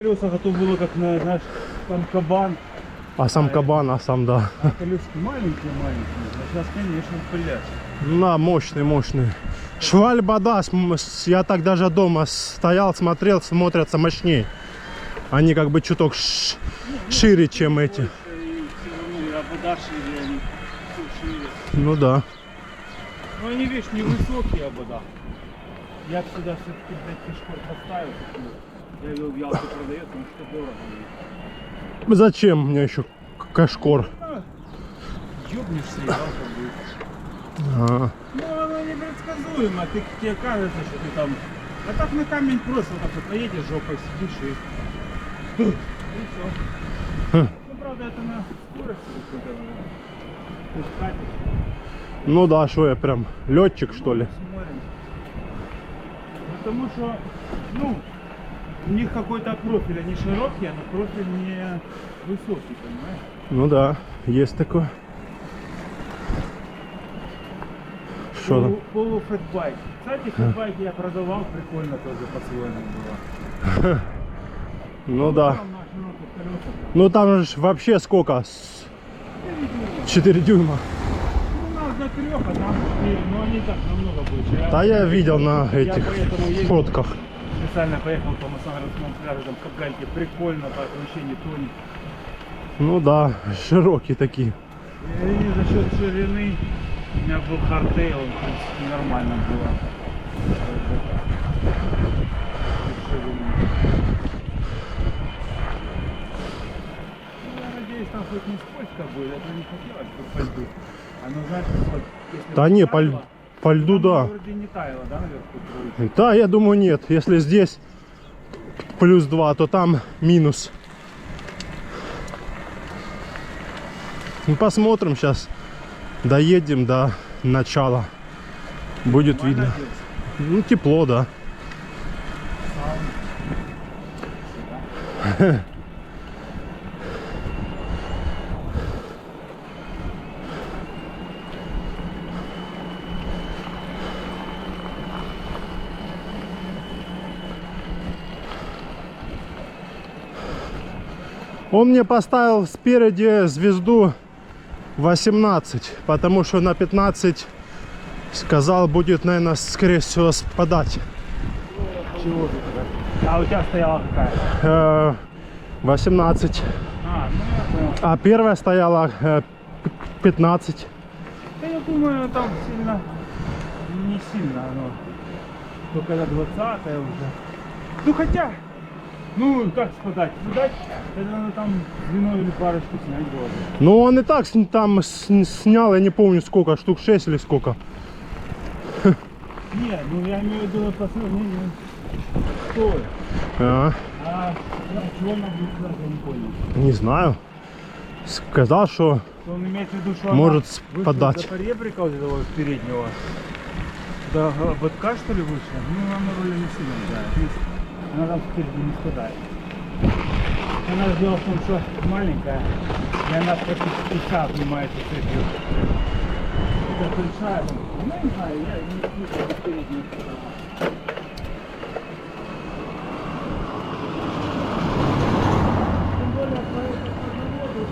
Колеса готов было как на, знаешь, там кабан. А сам кабан, а сам, да. А колески маленькие. А сейчас, конечно, блядь. На, мощный, мощный. Швальба, да, я так даже дома стоял, смотрел, смотрятся мощнее. Они как бы чуток шире, чем эти. Ну да. Ну они, видишь, невысокие обода. Я бы сюда все-таки, блядь, пешкор поставил. Я видел, в Ялте продается, он что дорого. Зачем мне еще кашкор? Ёбнешься, и Ялта будет. А, Ну оно непредсказуемо, тебе кажется, что ты там... А так на камень просто вот так вот наедешь жопой, сидишь и все. Ну правда это на скорости какой-то надо. Ты скатишь. ну да, что я прям летчик, что ли? Смотрим. Потому что, ну, у них какой-то профиль, они широкие, но профиль не высокий, понимаешь? Ну да, есть такое. Что там? Полуфэтбайк. Кстати, фэтбайк я продавал, прикольно тоже по-своему было. Ну да. Там на широких колесах. Ну там же вообще сколько? 4 дюйма. Ну, у нас до 3, а там 4, но они так намного больше. Да я видел на этих поэтому ездил. фотках. Специально поехал по Массангарскому пляжу, там капгальки, прикольно, по вообще не тонет. Ну да, широкие такие. И за счет ширины у меня был хардтейл, он, в принципе, нормально было. Ну, я надеюсь, там хоть не скользко будет, это не хотелось бы по льду. Оно, знаешь, вот, если Да бы не, таяло, по льду, там да. вроде не таяло, да, наверху? Вроде? Да, я думаю, нет. Если здесь +2, то там минус. Ну, посмотрим сейчас. Доедем до начала. Будет Нормально видно. здесь? Ну, тепло, да. Он мне поставил спереди звезду 18, потому что на 15 сказал, будет, наверное, скорее всего спадать. Чего ты тогда? А у тебя стояла какая? 18. А, ну я понял. А первая стояла 15. Да я думаю, там сильно, не сильно оно. Только до 20 уже. Ну хотя, ну как спадать? Спадать, это надо там звено или парочку снять было бы. Ну, он и так там снял, я не помню сколько, штук 6 или сколько. Нет, ну я имею в виду по сравнению с той. А, А чего нам будет сказать, я не понял. не знаю. Сказал, что То он имеет в виду, что может она спадать. вышла до поребрика вот этого переднего. До ободка, что ли, вышла? Ну, она роли не сильно играет. То есть она там спереди не спадает. Она дело в том, что маленькая, и она почти 50 занимается цепью. Это большая, ну не знаю, я не вижу переднюю. Тем более, по заводу.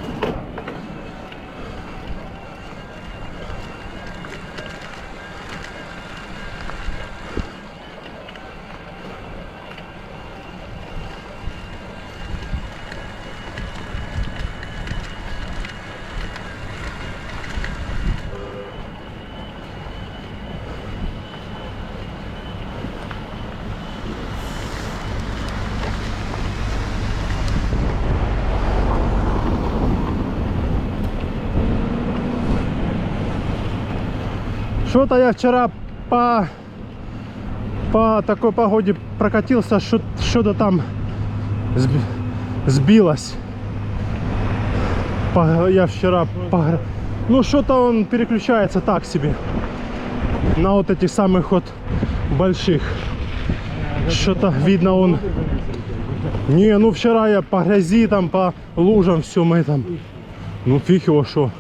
что-то я вчера по такой погоде прокатился, что-то там сбилось. Я вчера ну что-то он переключается так себе на вот этих самых вот больших. Что-то видно он. Не, ну вчера я по грязи там, по лужам все мы там. Ну фиг его что.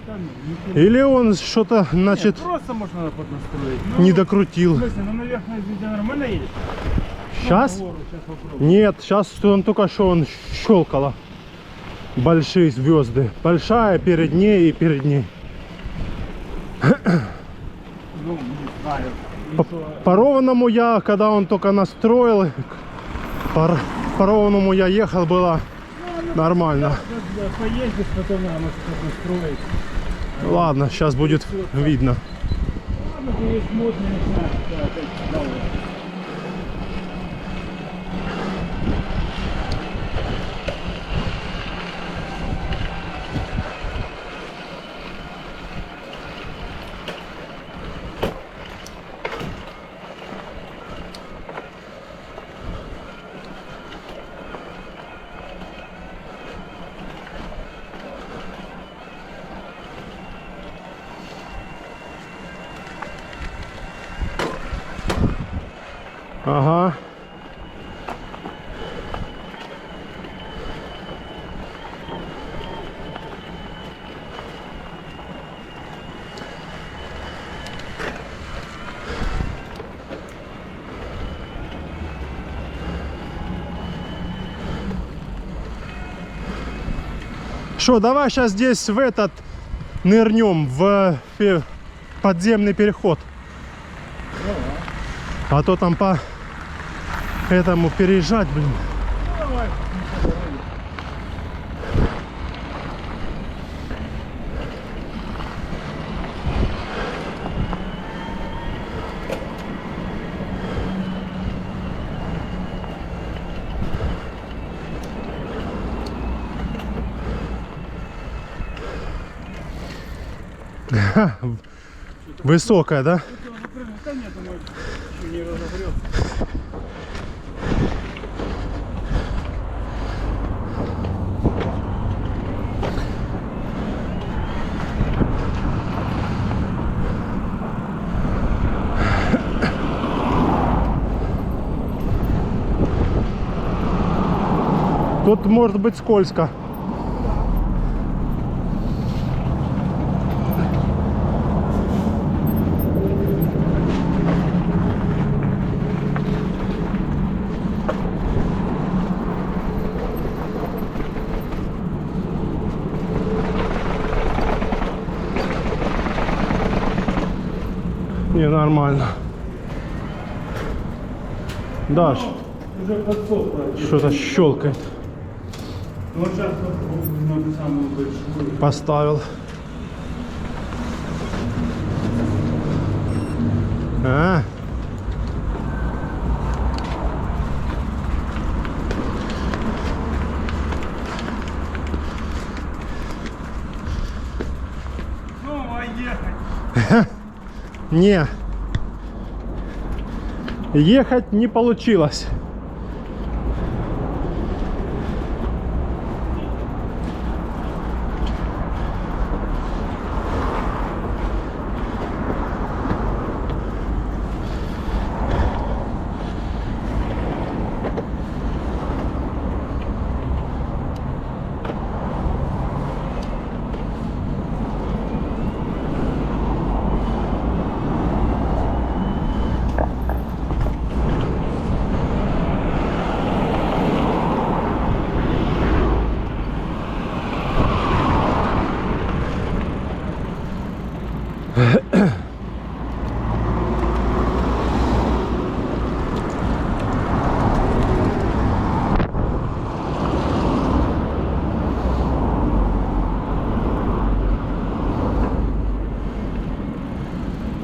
Или он что-то, значит, Просто можно поднастроить. не докрутил. В смысле, ну наверх на звезде нормально едет? Сейчас? Гору, сейчас попробуем. Нет, сейчас он только что он щелкало. Большие звезды. Большая перед ней и перед ней. Ну, не знаю. По, по ровному я, когда он только настроил, по ровному я ехал, было нормально. Поездишь, потом надо что-то строить. Ладно, сейчас будет видно. Ладно, ты есть модный, не знаю, что опять давай. Ага. Что, давай сейчас здесь в этот нырнем в подземный переход. А то там по этому переезжать, блин. Давай. Высокая, да? Да нет, думаю, еще не разогрел. Тут может быть скользко. Не, нормально. Даш, Уже подсохло. что-то щелкает. Ну вот сейчас попробуем на самую большую. Поставил. А. Снова ехать. Не. Ехать не получилось.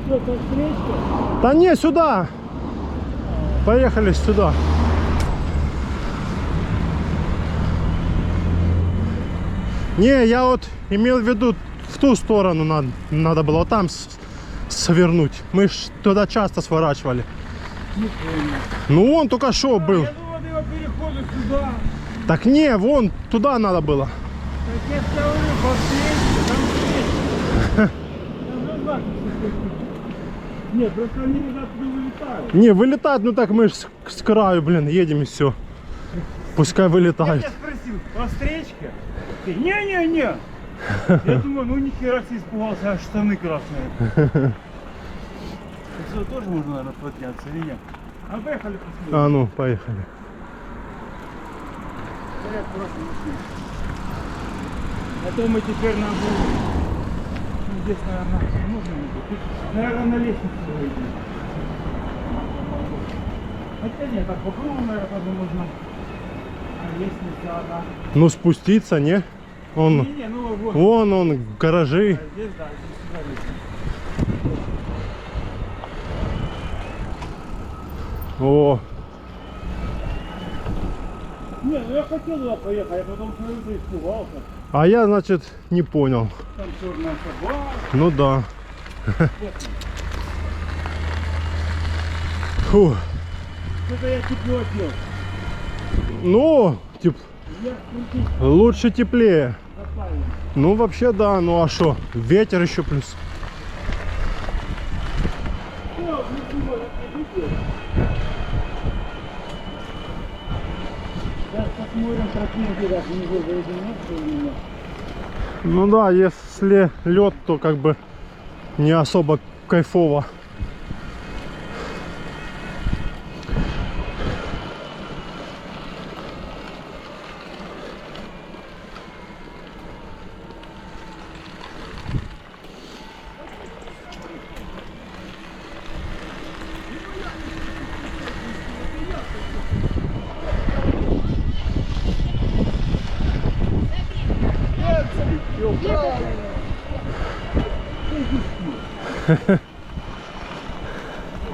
Что-то встречка? Да не, сюда. Поехали сюда. Не, я вот имел в виду в ту сторону надо было вот там свернуть. Мы ж туда часто сворачивали. Не понял. Ну он только что был. Я думал, ты его переходишь сюда. Так не, вон туда надо было. Так я тебе говорю, по встречке, там встречка. Там же знак. Нет, просто они туда вылетают. Не, вылетать, ну так мы ж с краю, блин, едем и все. Пускай Я вылетают. тебя спросил, по встречке? Ты, не-не-не. Я думаю, ну нихера себе испугался, аж штаны красные. Отсюда тоже можно, наверное, подняться или нет? А поехали посмотрим. А ну, поехали. Порядок просто машины. А то мы теперь на дорогу. Ну, здесь, наверное, нужно не будет. Тут, наверное, на лестницу выйдем. Хотя нет, так по кругу, наверное, тоже можно. А лестница, она... Ну, спуститься, не? Он, Не, ну вот. вон он, гаражи. А здесь, да, здесь сюда лестница. О, Не, ну я хотел туда поехать, я потом смотрю, испугался. а я, значит, не понял. Там черная собака. Ну да. Фу. Что-то я тепло отъел. Ну, Я крутить лучше теплее. заставил. Ну, вообще, да. Ну, а что? Ветер еще плюс. Сейчас посмотрим тропинки, как внизу заведены, или нет. Ну да, если лед, то как бы не особо кайфово.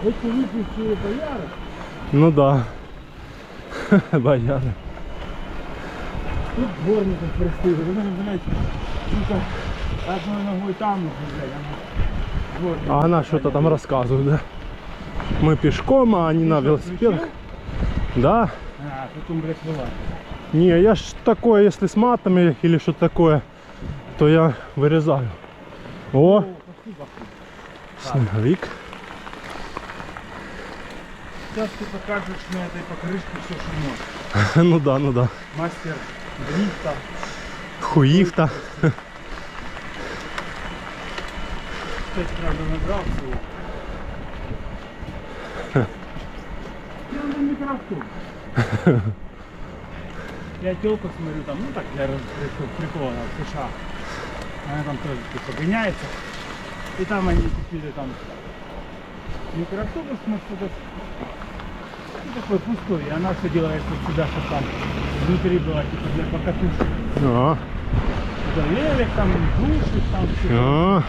Эти выпившие бояры, Ну да. Бояре. тут дворников простые. Вы знаете, сука, одной ногой там, блядь, она дворник. А она что-то там рассказывает, да? Мы пешком, а они на велосипедах. Да. А, потом, блядь, вылазит. Не, я ж такое, если с матами или что-то такое, то я вырезаю. О, Спасибо. снеговик. Сейчас ты покажешь на этой покрышке все, что можешь. Ну да, ну да. Мастер дрифта. Хуифта. Кстати, правда, набрался его. Я на микрофон. Я телку смотрю там, ну так для прикола в США. Она там тоже типа гоняется. И там они купили там микроавтобус, Мерседес. Ну, такой пустой. И она все делает под себя, чтобы там внутри было типа для покатушек. А, Это велик, там душик, там все. а.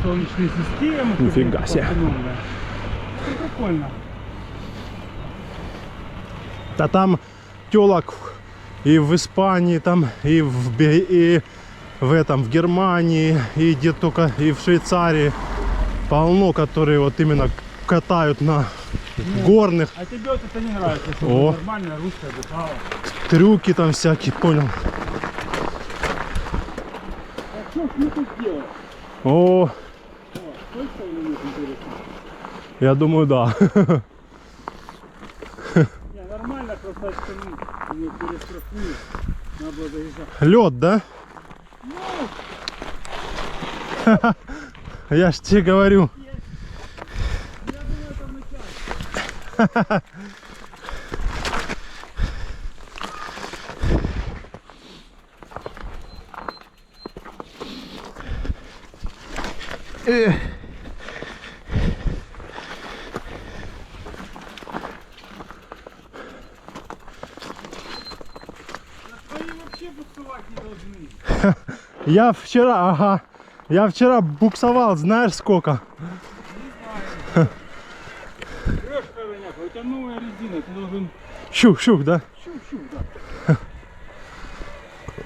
Солнечные системы. Нифига себе. автономные. Ну, прикольно. Да там телок и в Испании, там, и и в этом, в Германии, и где только, и в Швейцарии полно, которые вот именно катают на горных. А тебе вот это не нравится, что О. нормальная русская дышала. Трюки там всякие, понял. А что ж мы тут делаем? О, О, точно или нет, интересно? я думаю, да. Не, нормально, просто остальные не перестрахуют. Надо было заезжать. Лед, да? Я ж тебе говорю. Я думаю, это начало. Они вообще буксовать не должны. Я вчера буксовал, знаешь сколько? Крышка виняка, у тебя новая резина, ты должен Щух-щух, да? щух-щух, да.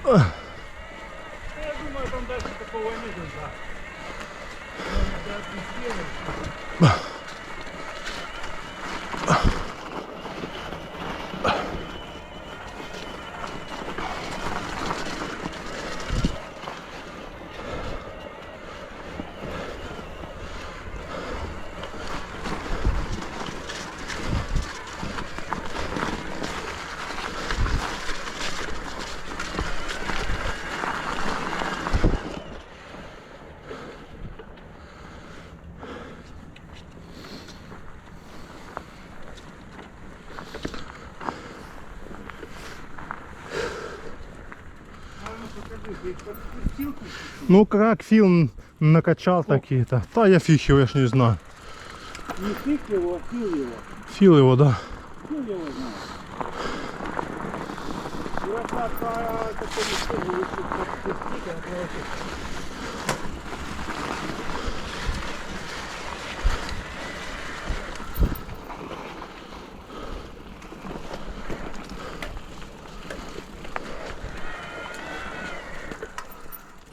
Я думаю, там дальше такого нет, да. Покажи, ты их подпустил тут? Ну как Фил накачал такие-то. Да я фиг его, я ж не знаю. Не фиг его, а фил его. Фил его, да. Фил его знает. Дурака, который тоже лучше подпустить, а короче.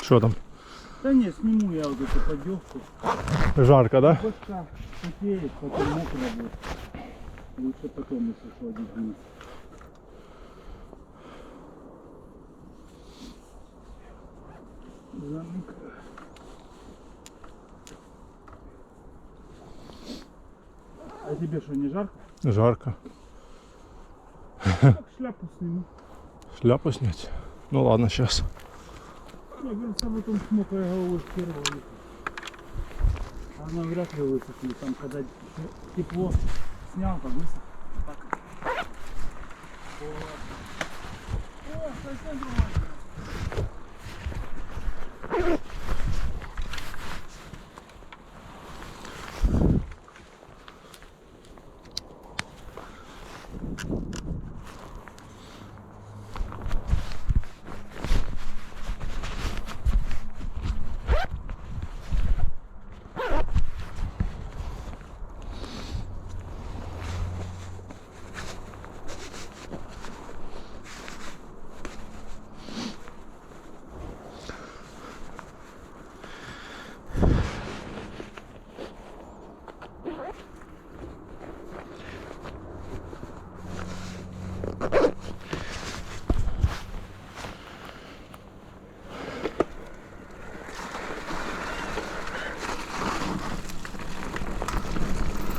Что там? Да не, сниму я вот эту поддевку. Жарко, да? Башка потеет, потом мокро будет. Лучше потом, если что, один вниз. Замок. А тебе что, не жарко? Жарко. Так шляпу сниму. Шляпу снять? Ну ладно, сейчас. Я говорю, сам потом с мокрой головой с первого выхода. А она вряд ли высохнет. Там, когда тепло снял, то высох. Так. О, совсем другое.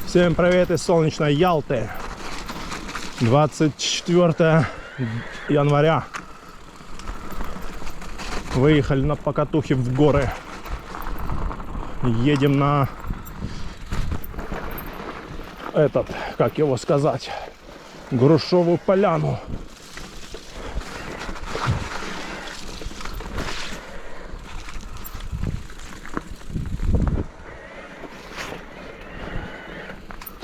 Всем привет из солнечной Ялты. 24 января. Выехали на покатухе в горы. Едем на этот, как его сказать, Грушевую поляну.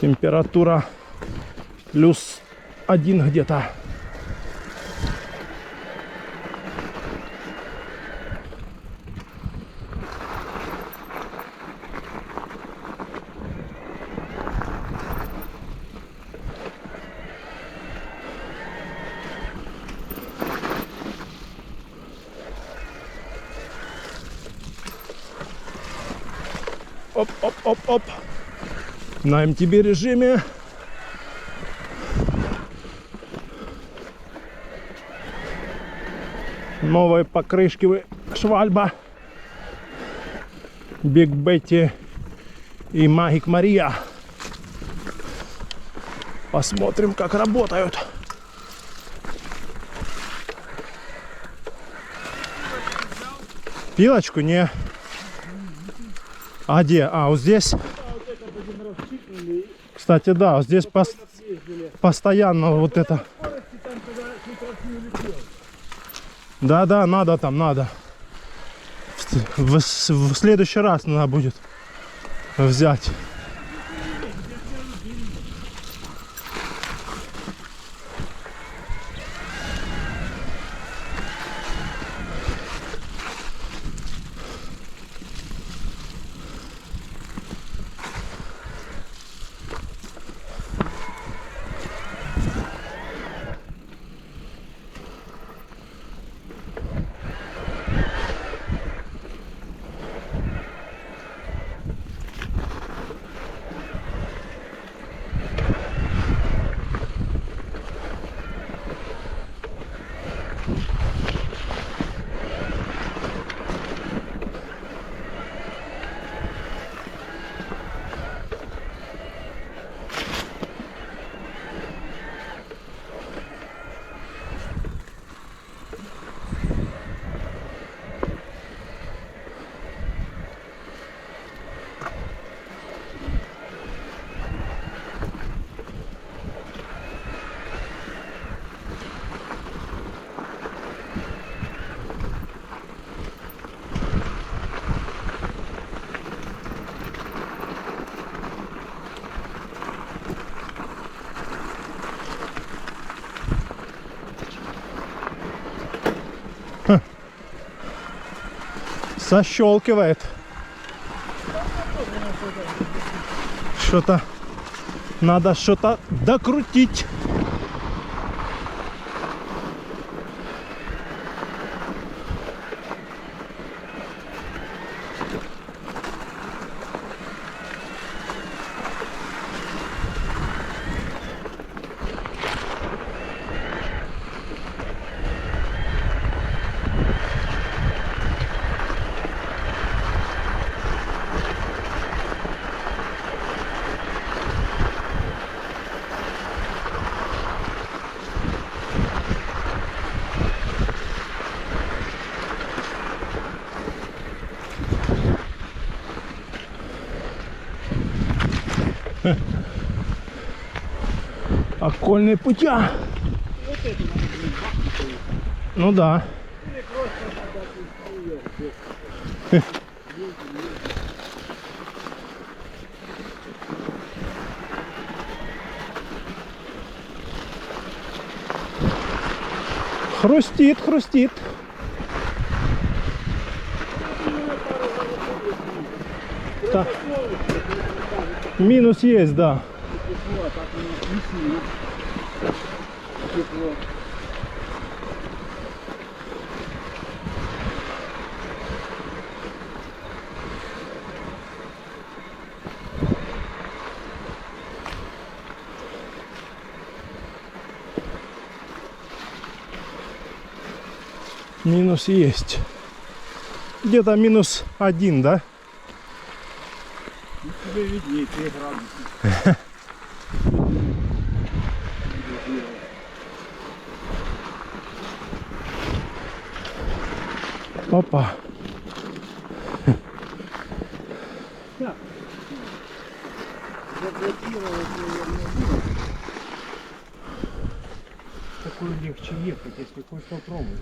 Температура +1 где-то. Оп-оп-оп-оп. На MTB режиме. Новые покрышки Швальба, Биг Бетти и Магик Мария. Посмотрим, как работают. Пилочку не. А где? А, вот здесь. Кстати, да, вот здесь постоянно вот это. Да, надо там, надо. В следующий раз надо будет взять. Сощелкивает. Что-то надо что-то докрутить. Окольные путя. Ну да. Хрустит, хрустит. Так. Минус есть, да. Минус есть. Где-то -1, да? Тебе виднее, 3 градуса. Опа. Так. Заблокировать, наверное, такое легче ехать, если хочешь попробовать.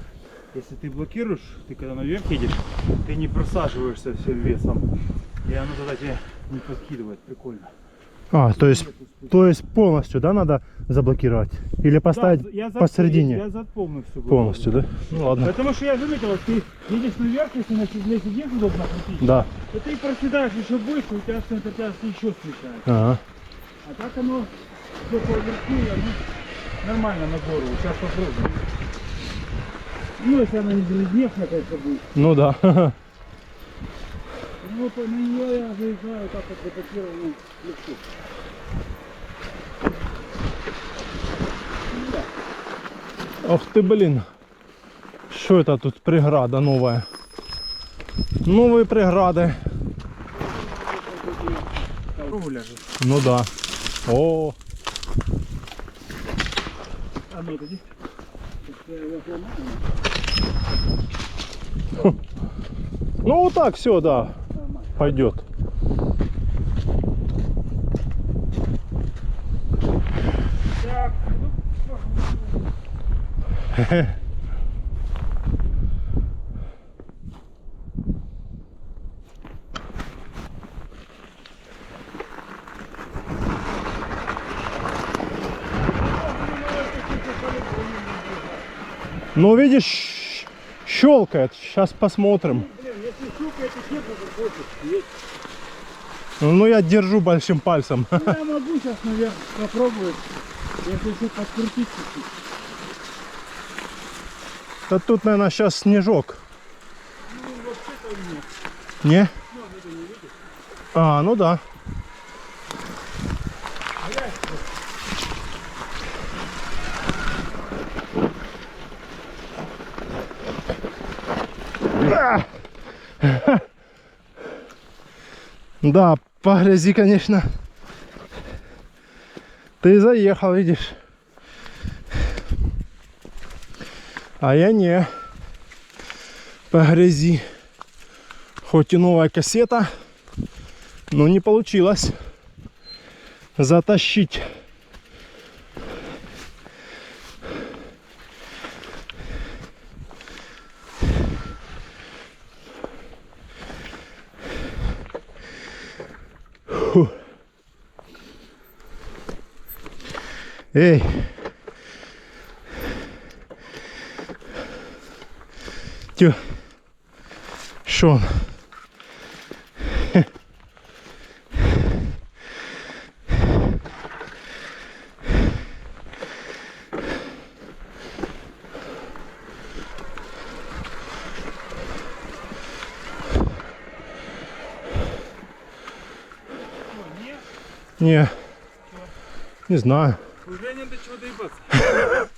Если ты блокируешь, ты когда наверх едешь, ты не просаживаешься всем весом. И оно тогда тебя не подкидывает. Прикольно. А, то есть полностью, да, надо заблокировать? Или поставить посередине? Я за полностью. Полностью, да? Ну ладно. Потому что я заметил, вот ты едешь наверх, если на седле сидишь удобно крутить, Да. то ты проседаешь еще больше, у тебя центр тяжести еще смещается. Ага. А так оно все поверху, и оно нормально на гору. Сейчас попробуем. Ну, если она не заледневшая, конечно, будет. Ну да. Ну, на нее я заезжаю так вот заблокированную легко. Ох ты, блин. Что это тут преграда новая? Новые преграды. Ну да. О. А ну, иди. Ну вот так все, да. Пойдет. Так, Ну видишь, щелкает. Сейчас посмотрим. блин, если щукает, то нет, то хочешь. Ну я держу большим пальцем. Я могу сейчас, наверное, попробовать, если еще подкрутить чуть-чуть. Да тут, наверное, сейчас снежок. Ну, вообще-то нет. Не? Ну, это не видишь. А, ну да. Да, по грязи, конечно. Ты заехал, видишь. А я не. По грязи. Хоть и новая кассета, но не получилось затащить. Фу. Эй. Що он? Не, не знаю. Уже не до чего доебаться.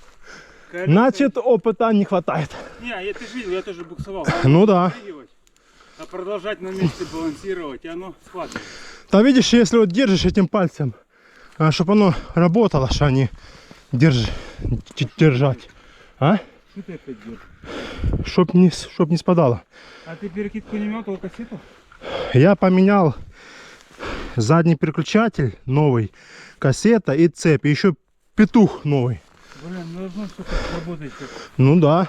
Значит, опыта не хватает. Не, ты же видел, я тоже буксовал. Ну да. А продолжать на месте балансировать, и оно схватывает. Там видишь, если вот держишь этим пальцем, чтобы оно работало, что они держать. А? Что ты опять делаешь? Чтоб не спадало. А ты перекидку не метал кассету? Я поменял задний переключатель новый, кассета и цепь, и еще петух новый. Блин, ну должно что-то работать. Ну да.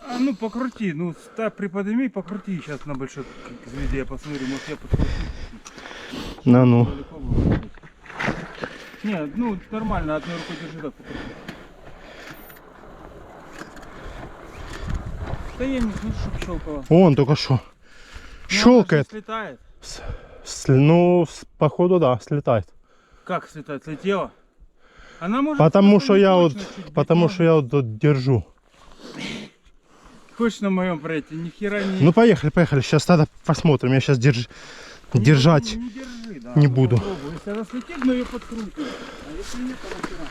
А ну покрути, ну приподними, покрути сейчас на большой звезде, я посмотрю, может я подкручу. Ну. Далеко было. Не, ну нормально, одной рукой держи, так покрути. Да я не слышу, чтоб щелкало. Он только что. Ну, Щелкает. она же слетает. Походу да, слетает. Как слетает? Слетело? Она может Потому просто что не я вот, точно чуть потому быть, что я вот тут держу. Хочешь на моем пройти? Ни хера не... Ну поехали. Сейчас тогда посмотрим. Я сейчас держать Не держи, да. не Ну, буду. попробуй. Если она слетит, ну ее подкрутим. А если нет, то нахера.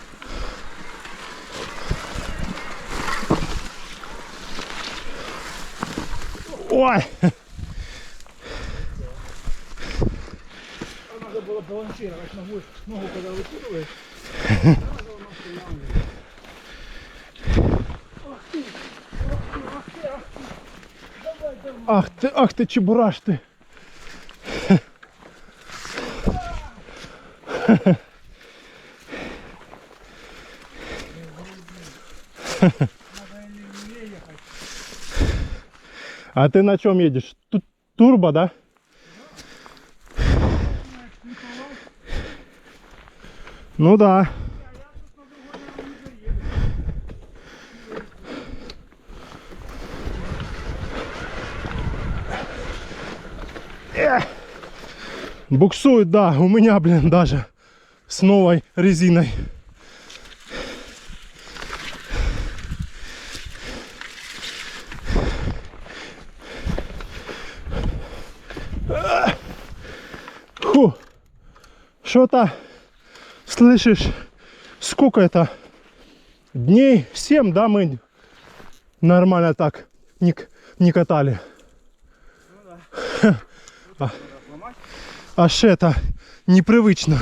Ой! Надо было балансировать ногу, когда выкидываешь. Ах ты, чебураш ты! А ты на чем едешь? Турбо, да? Ну да. Буксует, да, у меня, блин, даже с новой резиной. Фу, что-то, слышишь, сколько это? Дней 7, да, мы нормально так не катали. Аж это непривычно.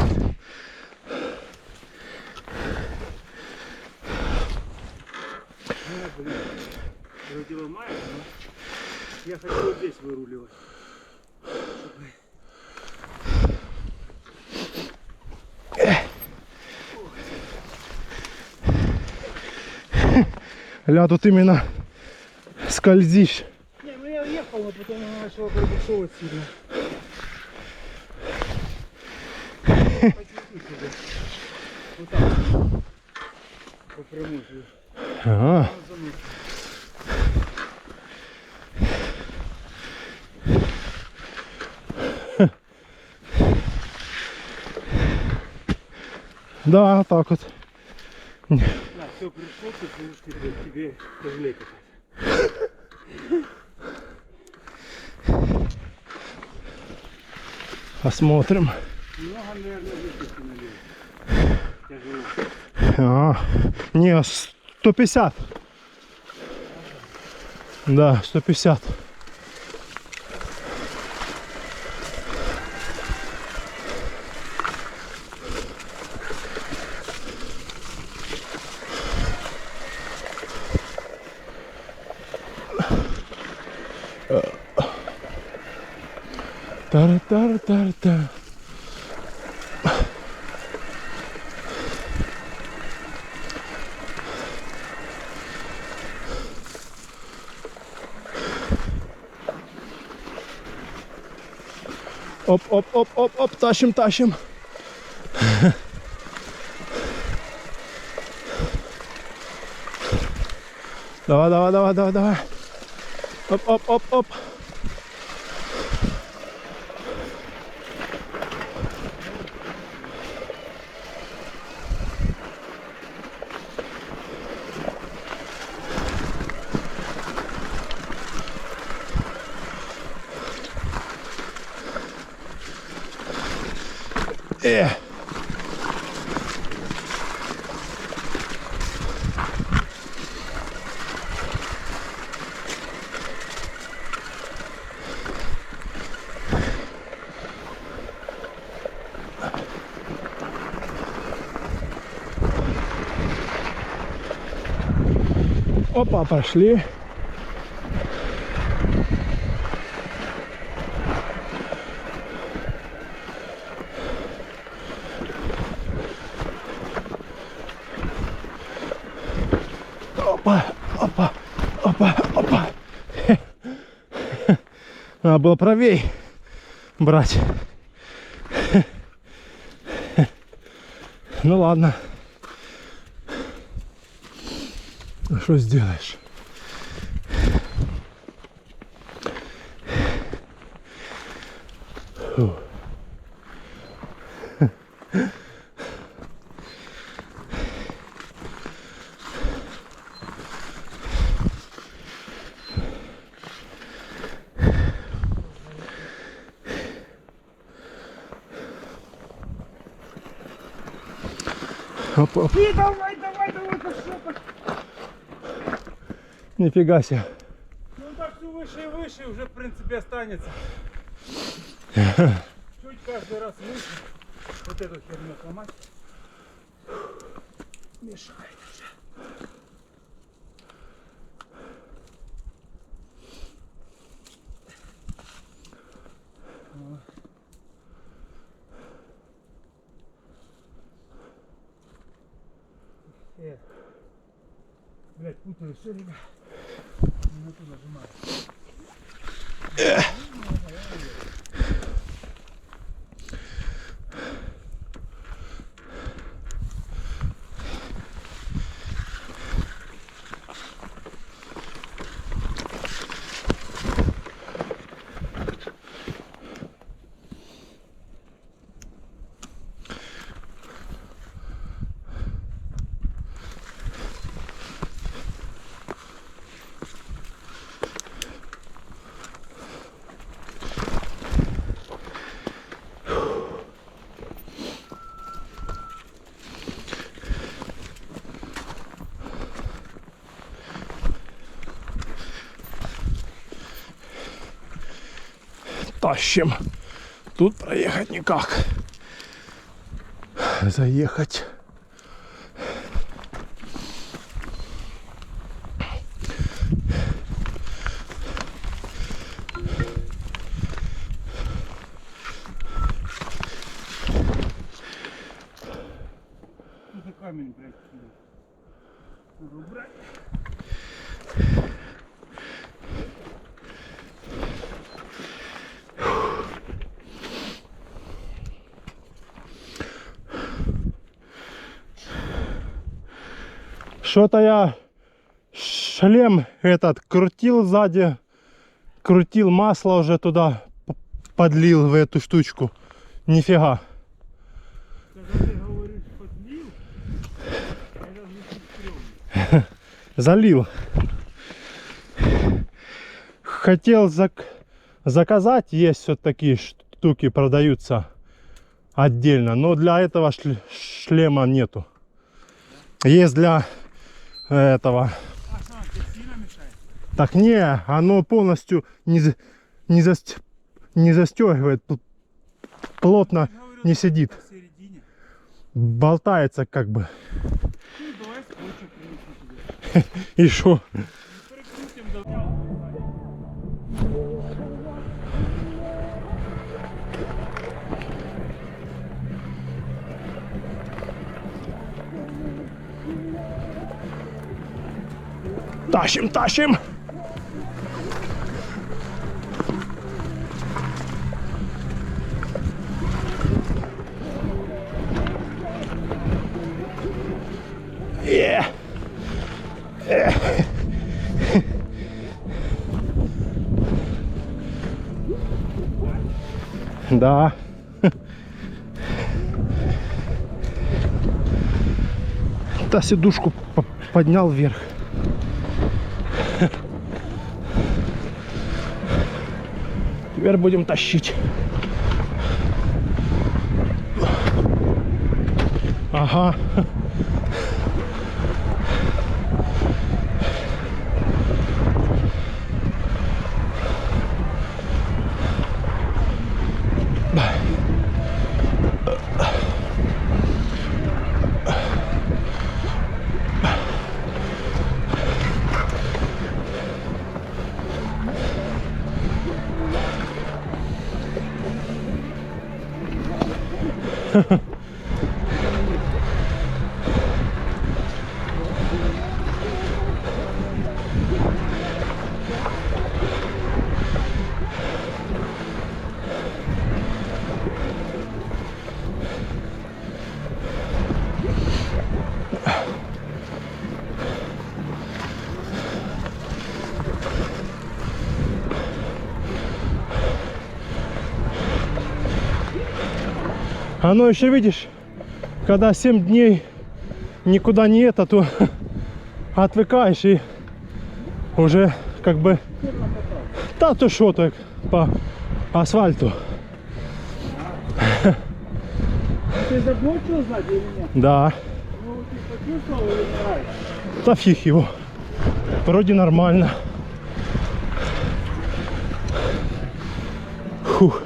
Вроде ломает, но я хочу вот здесь выруливать. Ля, тут именно скользишь. Не, ну я ехал, но потом она начала пробуксовывать сильно. Вот так. По прямой. Ага. Да, так вот. Да, все пришло, тебе тяжелее катать. Посмотрим. Много, наверное, жидкости налил. Тяжело. Не, 150. Да, 150. Тар-тар-тар-тар. Оп, тащим. Давай. Оп. Опа, пошли. Опа, опа, опа, опа. Надо было правей брать. Ну ладно. Ну что сделаешь? Фу. Оп, оп. И давай, давай, давай, пошел. Нифига себе. Ну он так все выше и выше уже в принципе останется. Чуть каждый раз выше. Вот эту херню сломать. Мешает уже. Блять, путаю все, ребят. На ту нажимаю. Тащим. Тут проехать никак. Заехать. Это камень, блядь. Надо убрать. Что-то я шлем этот крутил сзади, крутил, масло уже туда подлил в эту штучку. Нифига. Когда ты говоришь подлил, это звучит стрёмно. Залил. Хотел заказать, есть вот такие штуки, продаются отдельно, но для этого шлема нету. Есть для этого. А что, он тебе сильно мешает? Так не, оно полностью не застегивает, плотно Я говорю, не сидит, посередине. болтается как бы. Ну, давай скотчем принесу тебе. И шо? Прикрутим, да. Тащим, тащим! Да. Та сидушку поднял вверх. Теперь будем тащить. Ага. Оно еще, видишь, когда 7 дней никуда не это, то отвыкаешь и уже как бы... Да, то шо так по асфальту. Ты заблочил сзади или нет? Да. Ну, ты почувствовал или не нравится? Да фиг его. Вроде нормально. Фух.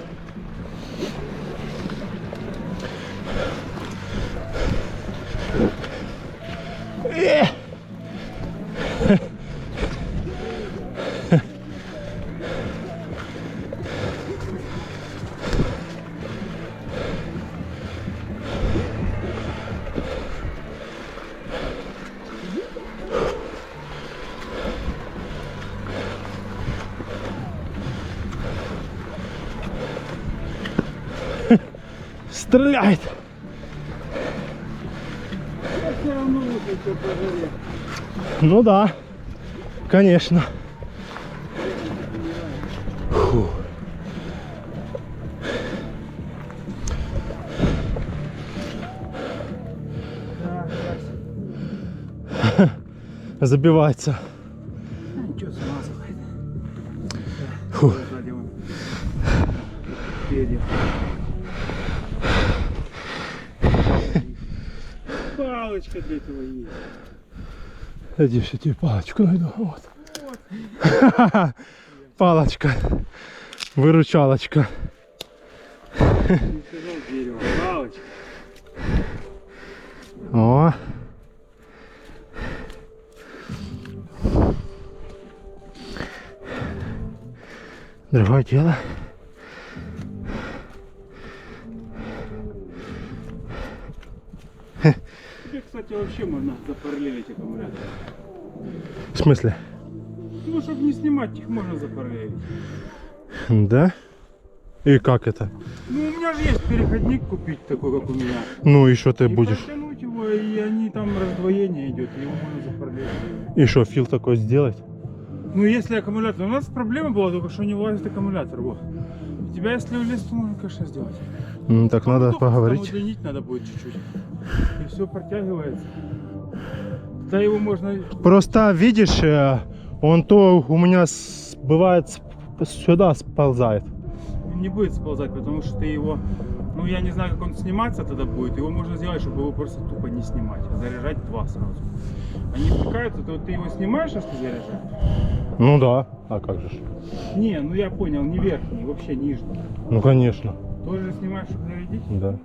Стреляет. Все равно лучше, чем по жаре. Ну да, конечно. Фу. Забивается. Ничего, смазывает. Фу. Сзади вон. Впереди. Палочка для этого есть. Надеюсь, я тебе палочку найду. Вот. Палочка. Выручалочка. Не сказал дерево. Палочка. О. Другое дело. Тебе, кстати, вообще можно запараллелить аккумулятор. В смысле? Ну, чтобы не снимать их, можно запараллелить. Да? И как это? Ну, у меня же есть переходник купить такой, как у меня. Ну и что ты И будешь? протянуть его, и они там раздвоение идет, и его можно запараллелить. И что, фил такой сделать? Ну, если аккумулятор... У нас проблема была только, что не влазит аккумулятор. Вот. У тебя, если влез, то можно, конечно, сделать. Ну так надо Только поговорить. Там удлинить надо будет чуть-чуть. И все протягивается. Да его можно... Просто видишь, он то у меня бывает сюда сползает. Не будет сползать, потому что ты его... Ну, я не знаю, как он сниматься тогда будет. Его можно сделать, чтобы его просто тупо не снимать. А заряжать два сразу. Они стыкаются, то ты его снимаешь, если заряжаешь? Ну да, а как же ж? Не, ну я понял, не верхний, вообще нижний. Ну конечно, Тоже снимаешь, чтобы зарядить? да.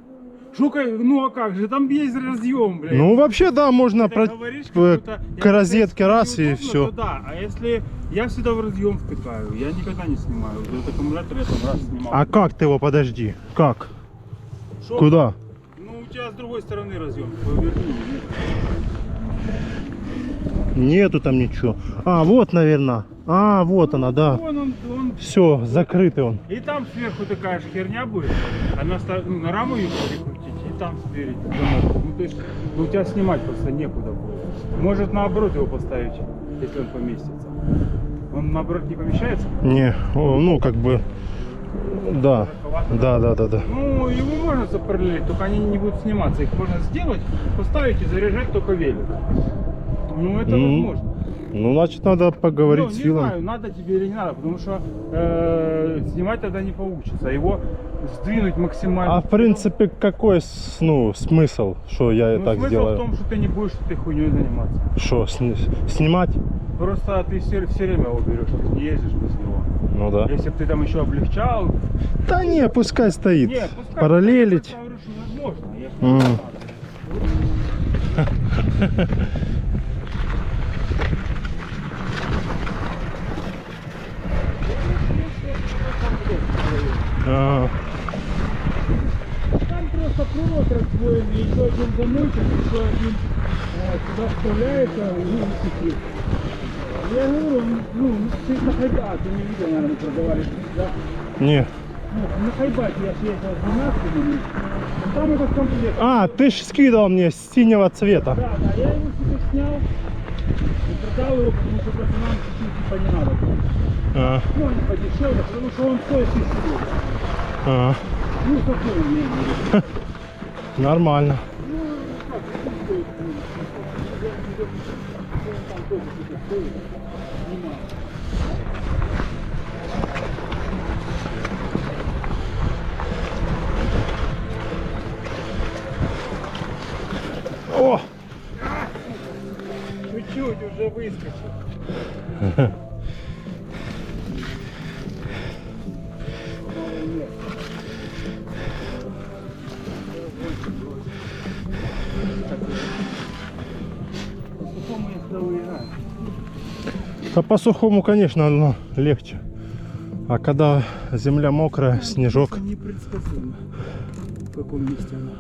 Шука, ну а как же, там есть разъем, блядь. Ну вообще да, можно Ты про... говоришь, как будто- к я розетке говорю, раз и неудобно, все. то да, а если я всегда в разъем втыкаю, я никогда не снимаю. Этот аккумулятор я там раз снимал. А как ты его, подожди, как? Шо? Куда? Ну у тебя с другой стороны разъем, поверни. Нету там ничего. А, вот, наверное. А, вот она, да. Вон он. Все, закрытый он. И там сверху такая же херня будет, а на раму ее перекрутить, и там спереди замок. Ну то есть у тебя снимать просто некуда будет. Может наоборот его поставить, если он поместится. Он наоборот не помещается? Не, ну как бы, да. Да. Ну, его можно запараллелить, только они не будут сниматься. Их можно сделать, поставить и заряжать только велик. Ну, это возможно. Ну, значит, надо поговорить Ну, с не Филом. знаю, надо тебе или не надо, потому что снимать тогда не получится. Его сдвинуть максимально. А в принципе, какой смысл, что я Ну, так смысл сделаю? в том, что ты не будешь этой хуйней заниматься. Что, снимать? Просто ты все время его берешь, ты не ездишь без него. Ну да. Если бы ты там еще облегчал, Да не, пускай стоит. не, пускай. Параллелить. Я говорю, что возможно. Я ж М. не знаю. Ага. Там просто провод раздвоенный, еще один замочек, еще один туда вставляется и висит. Я говорю, ну, чисто хайбат, ты не видел, наверное, продавали. Да? Не. Ну, на хайбате я съездил с 12 минут, там этот комплект. А, ты ж скидывал мне синего цвета. Да, я его себе снял и продал его, потому что пацанам чуть-чуть типа не надо было. А, Ну, он подешевле, потому что он стоит 1000 рублей. а, Ну, такой мне. нормально. О! Чуть-чуть уже выскочил. По-сухому я стал уезжать. Да по сухому, конечно, но легче. А когда земля мокрая, снежок. Просто непредсказуемо, в каком месте она.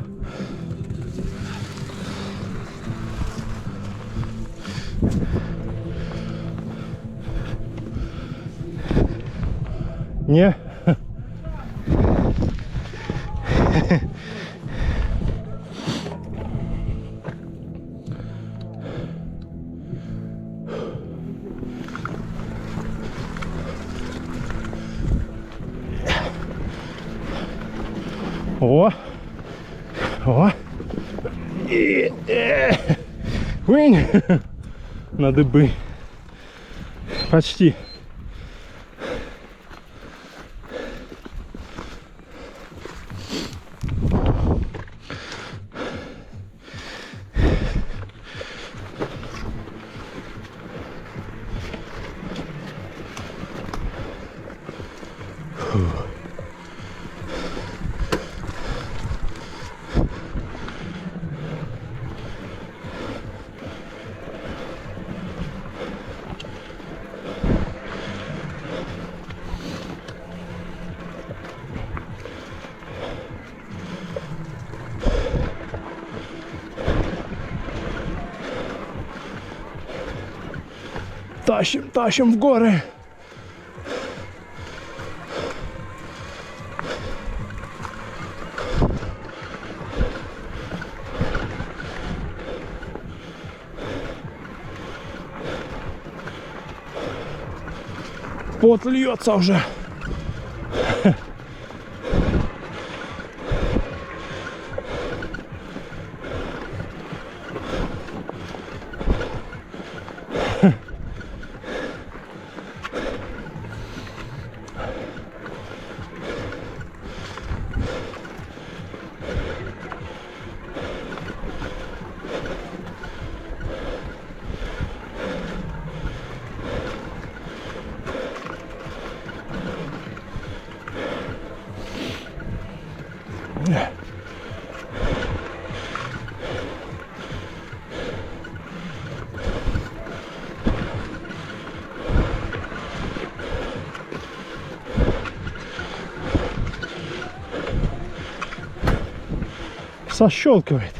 Не? О! О! Вынь! На дыбы. Почти. Тащим, тащим в горы. Пот льется уже. Сощелкивает.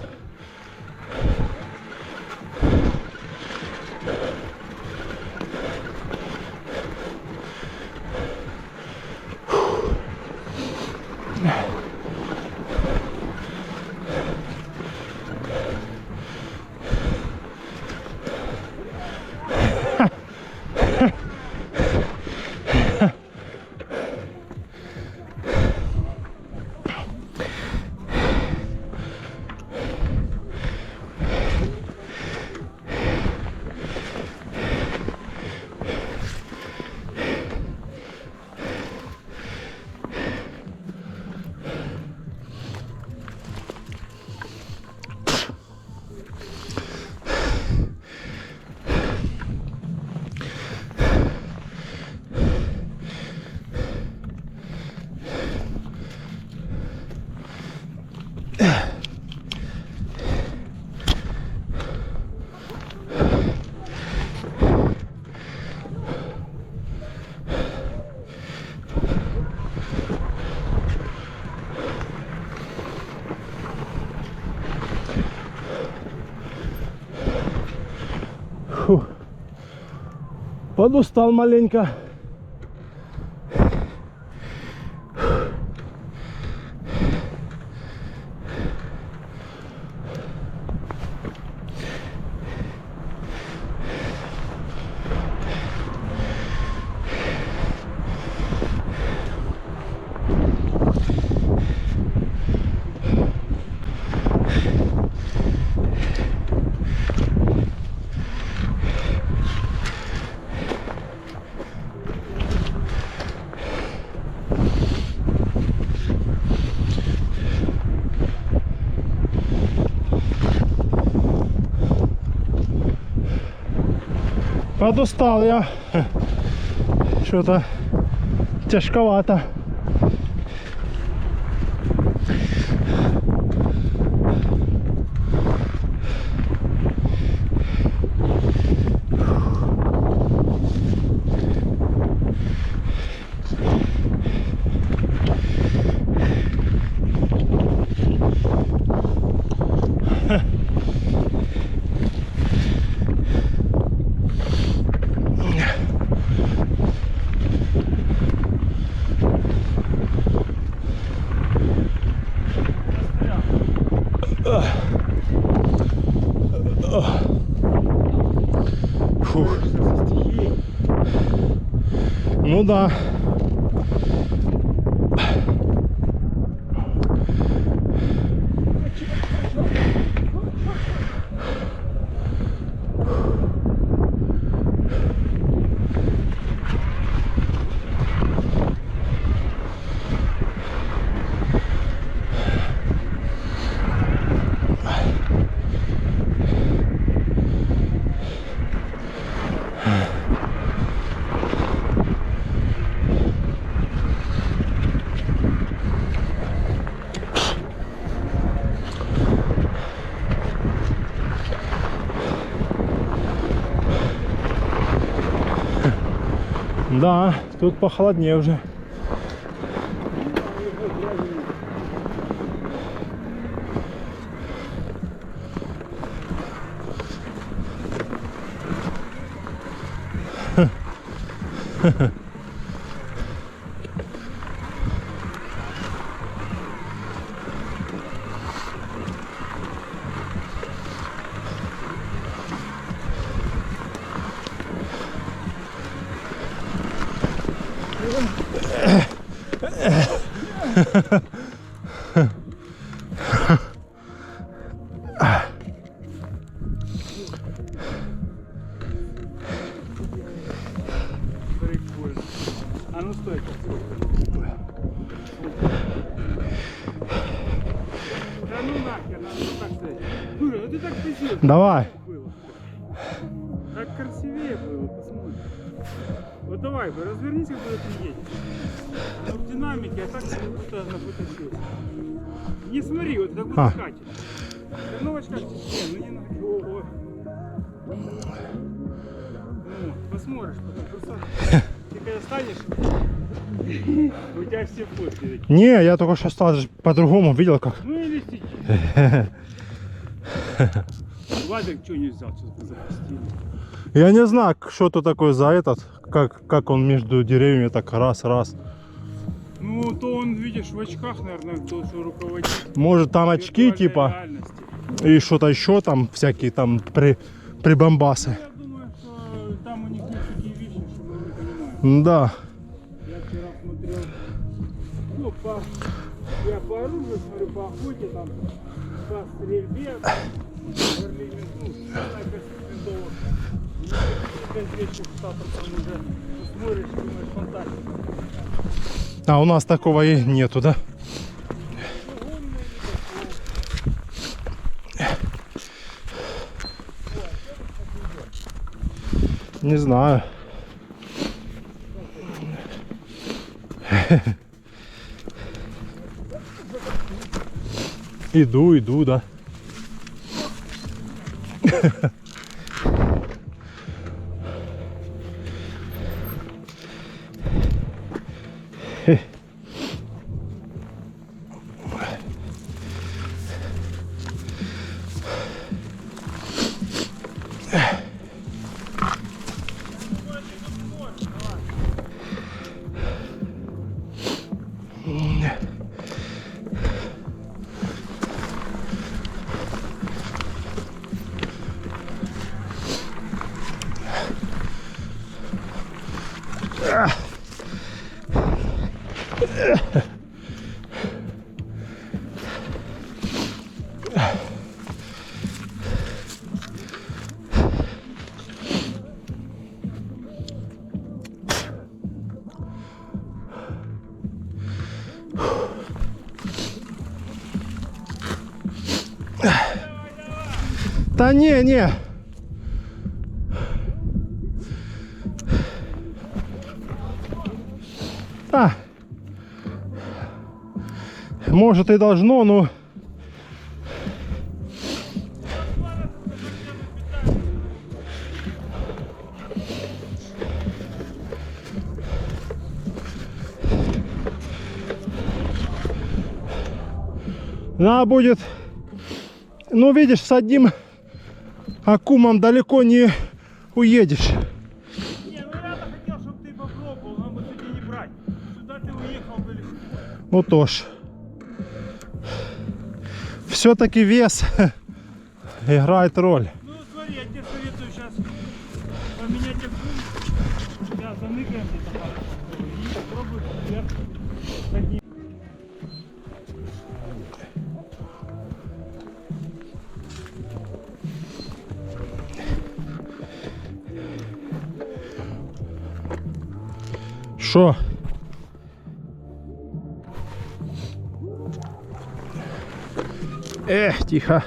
Подустал маленько. Подустал я. Что-то тяжковато. Фух. Ну да. Да, тут похолоднее уже. Прикольно. А ну стой. Да ну нахер, надо вот так стоять. Юра, ну ты так пиздец. Давай. Так красивее было, посмотри. Вот давай, развернись, когда ты едешь. Оно в динамике, а так как будто на фотосессии. Не смотри, вот как будто катит. Ты в очках ну не надо. Ого. Ну, посмотришь потом, просто ты когда станешь, у тебя все фотки. Не, я только что стал по-другому, видел как. Ну или сиди. Владик что не взял, что-то запустили. Я не знаю, что это такое за этот, как он между деревьями так раз. Ну, то он, видишь, в очках, наверное, то, что руководит. Может там очки виртуальной типа реальности. и что-то еще там, всякие там прибамбасы. Я думаю, что там у них есть такие вещи, что мы не понимаем. Да. Я вчера смотрел, ну, я по оружию смотрю, по охоте, там, по стрельбе, ну, снайперских винтовок. Есть вещи, что там уже смотришь, думаешь, фантастика. А у нас такого и нету, да? Не знаю. Иду, да. Та ні. Может и должно, но... Надо будет... Ну, видишь, с одним аккумом далеко не уедешь. Не, ну я-то хотел, чтобы ты попробовал, нам бы сюда не брать. Сюда ты уехал бы легко. Ну тоже. Все-таки вес играет роль. Ну смотри, я тебе советую сейчас поменять аккум. Сейчас заныкаем где-то пару и попробуй вверх поднять. Шо? Тихо.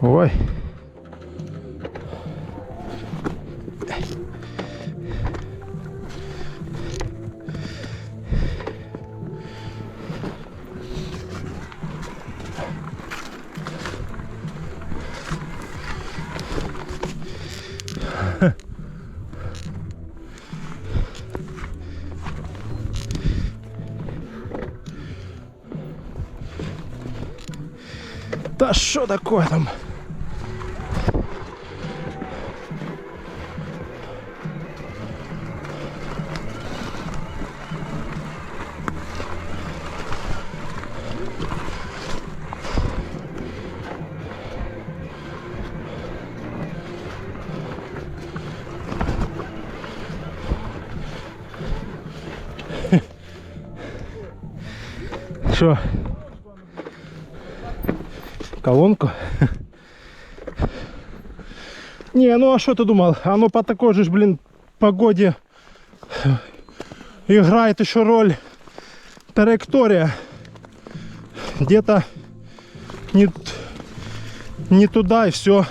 Ой. Да что такое там? Что? Колонку? Не, ну а что ты думал? Оно по такой же, блин, погоде играет еще роль траектория. Где-то не туда и все.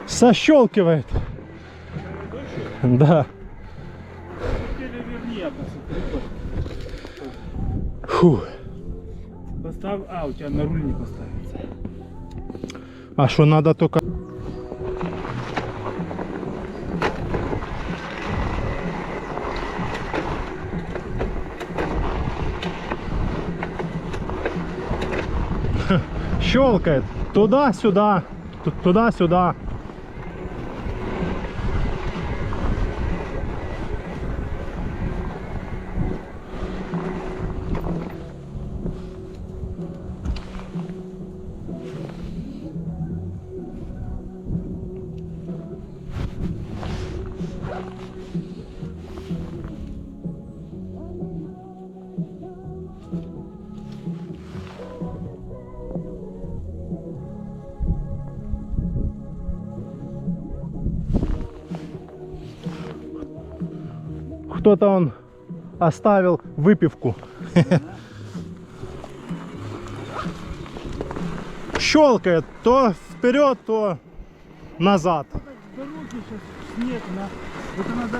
Сощелкивает. Да. Фу. Поставь, у тебя на руль не поставится. А что надо только... Щелкает. Туда-сюда. Туда-сюда. Кто-то он оставил выпивку. Щелкает то вперед, то назад. Дороги сейчас снег, это надо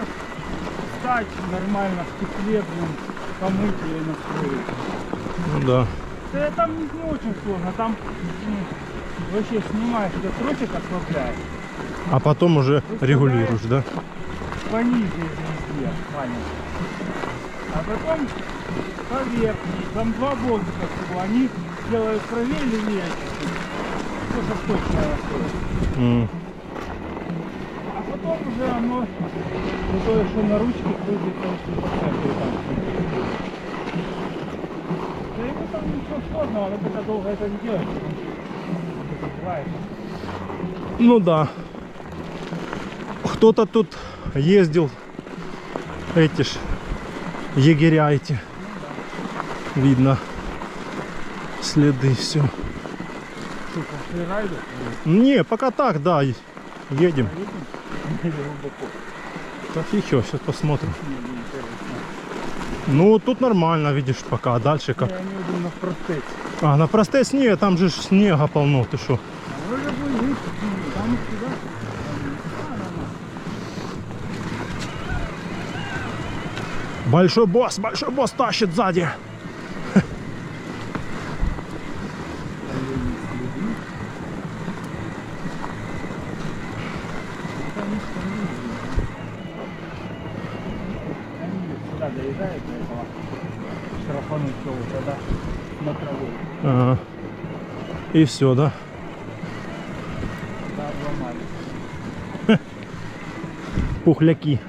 встать нормально в тепле, блин, помыть ее и настроить. Ну да. Да там не очень сложно, там вообще снимаешь этот тросик, ослабляешь, А потом уже регулируешь, да? пониже везде, маленько. А потом поверх, там два болтика всего, они делают правее или левее чуть-чуть. Тоже точная настройка. М. А потом уже оно, то, что на ручке крутит, там по центру там. Да ему там ничего сложного, но когда долго это не делаешь, ты забываешь. Ну да. Кто-то тут ездил, эти ж егеря эти. Видно следы, все. Что, пошли райду? Не, пока так, да, едем. Едем? Или глубоко? Так еще, сейчас посмотрим. Не, не интересно. Ну, тут нормально, видишь, пока. А дальше как? Я не иду на простец. А, на простец нет, там же ж снега полно, ты что? А вроде бы есть, там сюда. Большой босс тащит сзади. Сюда доезжает до этого. Штрафануть его тогда на траву. Ага. И все, да? Да, обломали. Пухляки.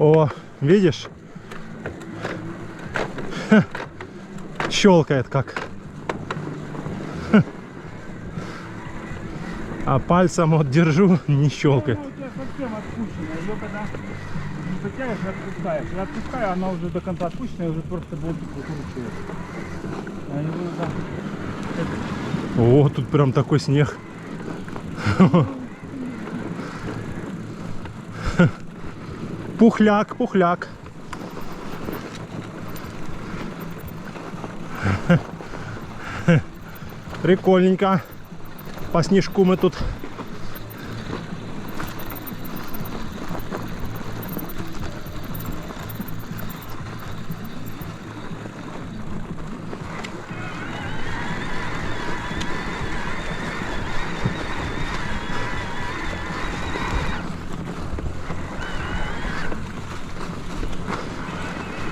О, видишь? Щелкает как. А пальцем вот держу, не щелкает. Она у тебя совсем отпущена. Ее когда не затягиваешь и отпускаешь. Я отпускаю, она уже до конца отпущена, и уже просто болтик выкручивает. А его надо... О, тут прям такой снег. Пухляк, пухляк. Прикольненько. По снежку мы тут.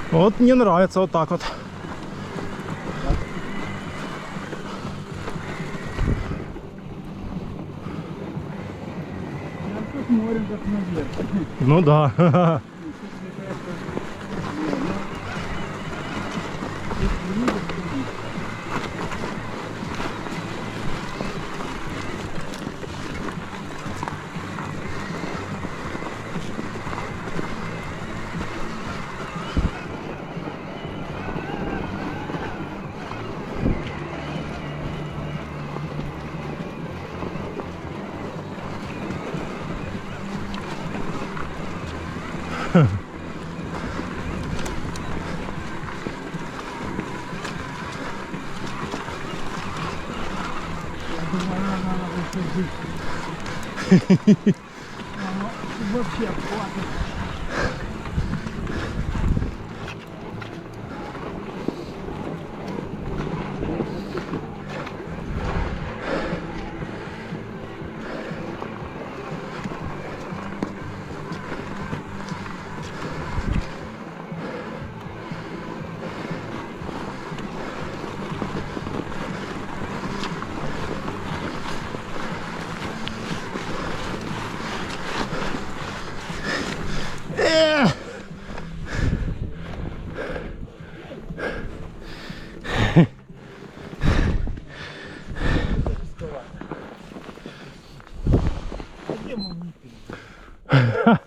Вот мне нравится вот так вот. Я тут смотрим как наверх. Ну да. Думаю, надо выходить. Оно вообще хватит. ниппель.